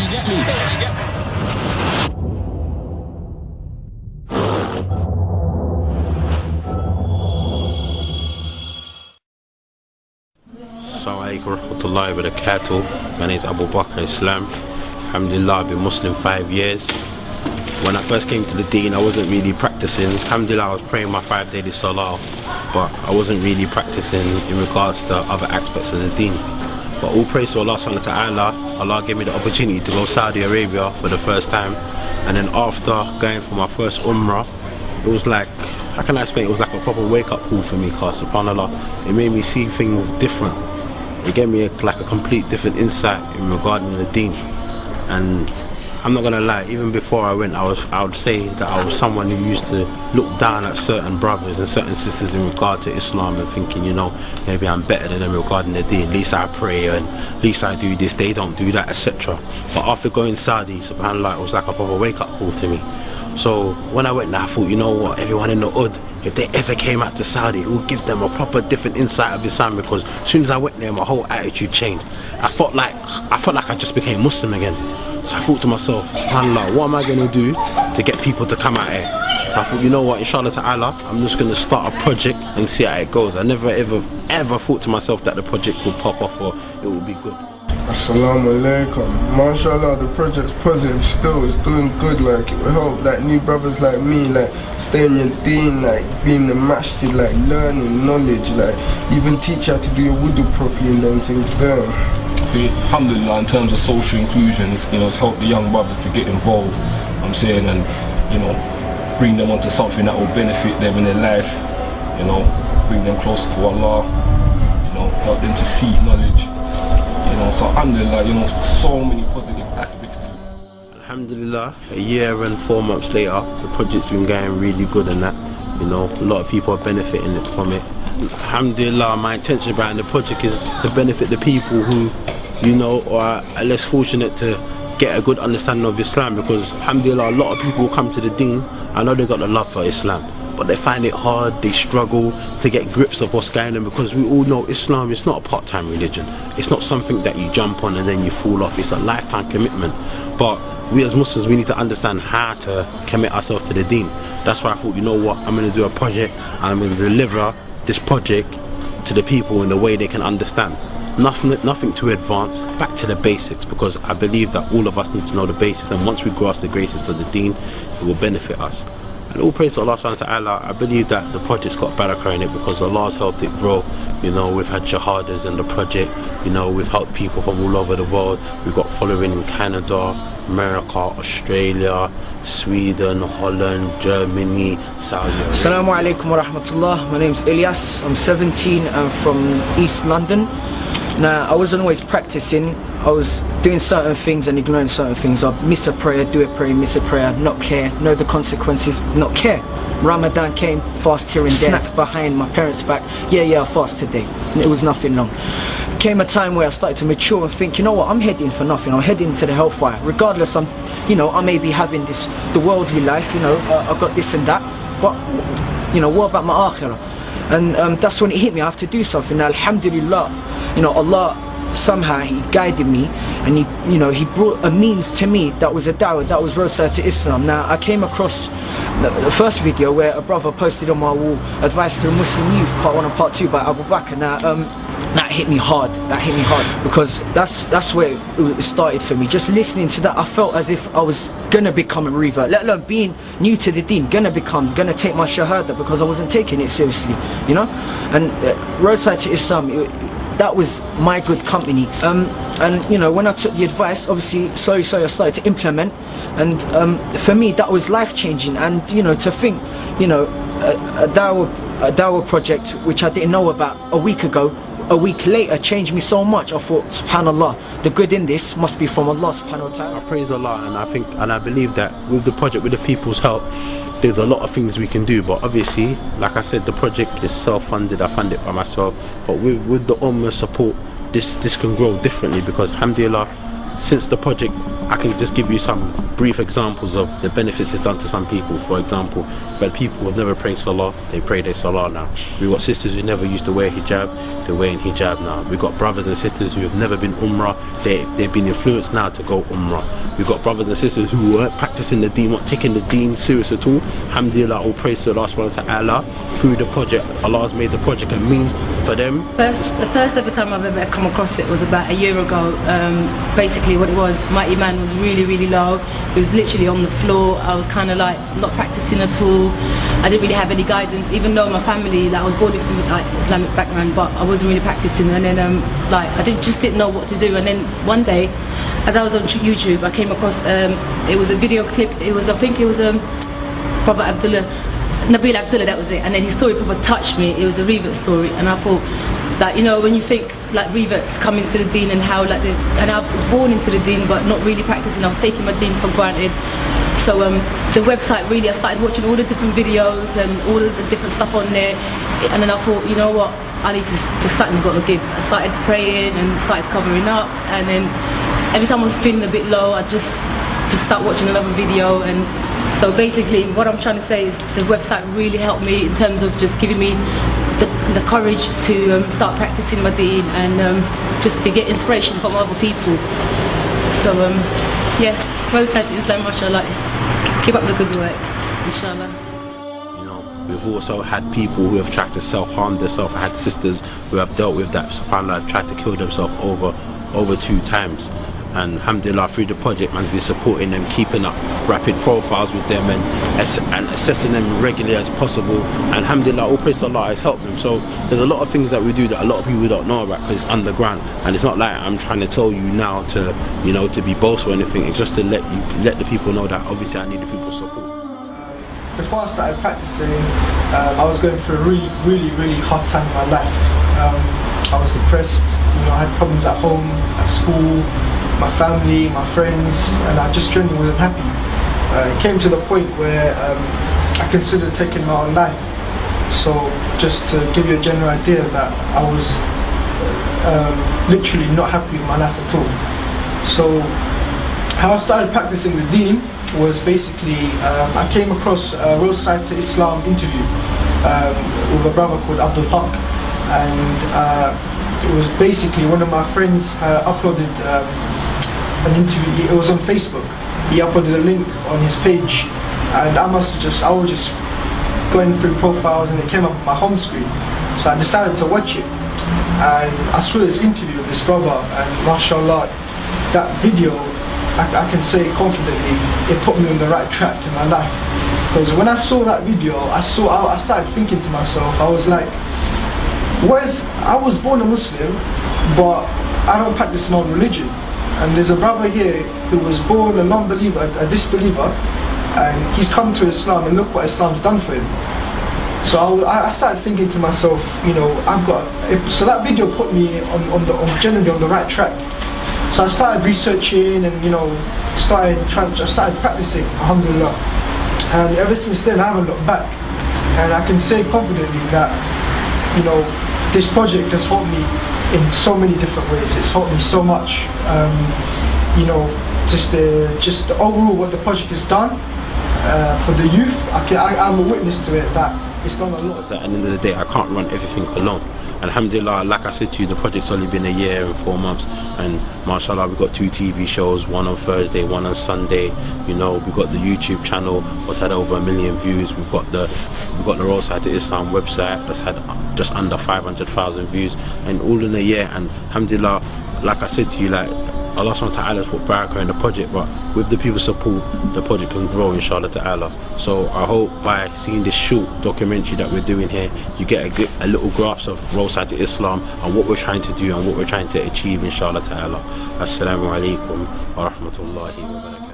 You get me? Assalamu alaikum warahmatullahi wabarakatuh. My name is Abubakr Islam. Alhamdulillah, I've been Muslim 5 years. When I first came to the deen, I wasn't really practicing. Alhamdulillah, I was praying my 5 daily salah, but I wasn't really practicing in regards to other aspects of the deen. But all praise to Allah subhanahu wa ta'ala. Allah gave me the opportunity to go to Saudi Arabia for the first time, and then after going for my first umrah, it was like, how can I explain, it was like a proper wake-up call for me, because subhanAllah, it made me see things different. It gave me like a complete different insight in regarding the deen. And I'm not gonna lie, even before I went, I would say that I was someone who used to look down at certain brothers and certain sisters in regard to Islam and thinking, you know, maybe I'm better than them regarding the deen. At least I pray, and at least I do this, they don't do that, etc. But after going Saudi, subhanAllah, it was like a proper wake-up call to me. So when I went there, I thought, you know what, everyone in the hood, if they ever came out to Saudi, it would give them a proper different insight of Islam, because as soon as I went there, my whole attitude changed. I felt like I just became Muslim again. So I thought to myself, subhanAllah, what am I going to do to get people to come out here? So I thought, you know what, inshallah ta'ala, I'm just going to start a project and see how it goes. I never ever thought to myself that the project would pop off or it would be good. Assalamu alaikum. MashaAllah, the project's positive still, it's doing good, like it will help like new brothers like me, like staying in your deen, like being in the masjid, like learning knowledge, like even teach you how to do your wudu properly and them things there. Alhamdulillah, in terms of social inclusion, it's, you know, it's helped the young brothers to get involved, I'm saying, and you know, bring them onto something that will benefit them in their life, you know, bring them closer to Allah, you know, help them to seek knowledge. You know, so alhamdulillah, you know, so many positive aspects to it. Alhamdulillah, a year and 4 months later, the project's been going really good, and that, you know, a lot of people are benefiting from it. Alhamdulillah, my intention behind the project is to benefit the people who, you know, are less fortunate to get a good understanding of Islam, because alhamdulillah, a lot of people come to the deen, I know they got the love for Islam, but they find it hard, they struggle to get grips of what's going on, because we all know Islam is not a part-time religion. It's not something that you jump on and then you fall off. It's a lifetime commitment. But we as Muslims, we need to understand how to commit ourselves to the deen. That's why I thought, you know what, I'm going to do a project and I'm going to deliver this project to the people in a way they can understand. Nothing too advanced, back to the basics, because I believe that all of us need to know the basics, and once we grasp the graces of the deen, it will benefit us. And all praise to Allah subhanahu wa ta'ala. I believe that the project's got barakah in it, because Allah's helped it grow. You know, we've had shahadas in the project, you know, we've helped people from all over the world. We've got following in Canada, America, Australia, Sweden, Holland, Germany, Saudi Arabia. Assalamu alaikum wa rahmatullah. My name's Ilyas, I'm 17, I'm from East London. Now, I wasn't always practicing, I was doing certain things and ignoring certain things. I'd miss a prayer, do a prayer, miss a prayer, not care, know the consequences, not care. Ramadan came, fast here and there, snack behind my parents' back, yeah, I fast today, and it was nothing long. Came a time where I started to mature and think, you know what, I'm heading for nothing, I'm heading to the hellfire. Regardless, I may be having the worldly life, you know, I got this and that, but, you know, what about my akhirah? And that's when it hit me, I have to do something. Now, alhamdulillah, you know, Allah somehow He guided me, and He brought a means to me that was a da'wah, that was roadside to Islam. Now, I came across the first video where a brother posted on my wall, advice to the Muslim youth, part 1 and part 2 by Abubakr. Now, that hit me hard, because that's where it started for me. Just listening to that, I felt as if I was gonna become a revert, let alone being new to the deen, gonna take my shahada, because I wasn't taking it seriously, you know. And roadside to Islam, that was my good company. And you know, when I took the advice, obviously slowly I started to implement, and for me that was life-changing. And you know, to think, you know, a dawah project which I didn't know about a week ago, a week later changed me so much. I thought, subhanallah, the good in this must be from Allah subhanahu wa ta'ala. I praise Allah, and I believe that with the project, with the people's help, there's a lot of things we can do. But obviously, like I said, the project is self-funded, I fund it by myself, but with the Ummah's support, this can grow differently, because alhamdulillah, since the project, I can just give you some brief examples of the benefits it's done to some people. For example, where people who have never prayed salah, they pray their salah now. We've got sisters who never used to wear hijab, they're wearing hijab now. We've got brothers and sisters who have never been umrah, they've been influenced now to go umrah. We've got brothers and sisters who weren't practicing the deen, not taking the deen serious at all. Alhamdulillah, all praise to Allah subhanahu wa ta'ala. Through the project, Allah has made the project a means for them. The first ever time I've ever come across it was about a year ago. Basically what it was, my iman was really low. It was literally on the floor. I was kind of like not practicing at all. I didn't really have any guidance, even though my family, like I was born into like Islamic background, but I wasn't really practicing. And then like I just didn't know what to do. And then one day, as I was on YouTube, I came across it was a video clip. It was, I think it was Brother Nabil Abdullah, that was it. And then his story probably touched me. It was a revert story, and I thought that, you know, when you think like reverts come into the deen and how like and I was born into the deen but not really practicing. I was taking my deen for granted. So the website, really, I started watching all the different videos and all of the different stuff on there, and then I thought, you know what, I need to just, something's got to give. I started praying and started covering up, and then every time I was feeling a bit low, I just start watching another video. And so basically what I'm trying to say is the website really helped me in terms of just giving me the courage to start practicing my deen and just to get inspiration from other people. So yeah, website Islam, mashallah, keep up the good work, inshallah. You know, we've also had people who have tried to self-harm themselves. I had sisters who have dealt with that, subhanAllah, tried to kill themselves over 2 times. And alhamdulillah, through the project, man, we're supporting them, keeping up rapid profiles with them and assessing them regularly as possible. And alhamdulillah, all praise to Allah has helped them. So there's a lot of things that we do that a lot of people don't know about, because it's underground. And it's not like I'm trying to tell you now to, you know, to be boastful or anything. It's just to let the people know that obviously I need the people's support. Before I started practicing, I was going through a really hard time in my life. I was depressed, you know, I had problems at home, at school, my family, my friends, and I just generally wasn't happy. It came to the point where I considered taking my own life. So just to give you a general idea that I was literally not happy with my life at all. So how I started practicing the deen was basically, I came across a Roadside to Islam interview with a brother called Abdul Haq, and it was basically one of my friends uploaded an interview. It was on Facebook. He uploaded a link on his page, and I was just going through profiles, and it came up on my home screen. So I decided to watch it, and I saw this interview with this brother, and mashallah, that video, I can say confidently, it put me on the right track in my life. Because when I saw that video, I started thinking to myself, I was like, I was born a Muslim, but I don't practice my own religion. And there's a brother here who was born a non-believer, a disbeliever, and he's come to Islam, and look what Islam's done for him. So I started thinking to myself, you know, so that video put me generally on the right track. So I started researching, and you know, started practicing, alhamdulillah. And ever since then, I haven't looked back. And I can say confidently that, you know, this project has helped me in so many different ways. It's helped me so much. You know, just the overall what the project has done for the youth. I'm a witness to it that it's done a lot. At the end of the day, I can't run everything alone. Alhamdulillah, like I said to you, the project's only been a year and 4 months, and mashallah, we've got 2 TV shows, one on Thursday, one on Sunday. You know, we've got the YouTube channel that's had over 1 million views. We've got the Roadside to Islam website that's had just under 500,000 views, and all in a year. And alhamdulillah, like I said to you, like Allah subhanahu wa ta'ala has put barakah in the project, but with the people's support, the project can grow, inshallah ta'ala. So I hope by seeing this short documentary that we're doing here, you get a little grasp of Roadside to Islam and what we're trying to do and what we're trying to achieve, inshallah ta'ala. Assalamu alaikum wa rahmatullahi wa barakatuh.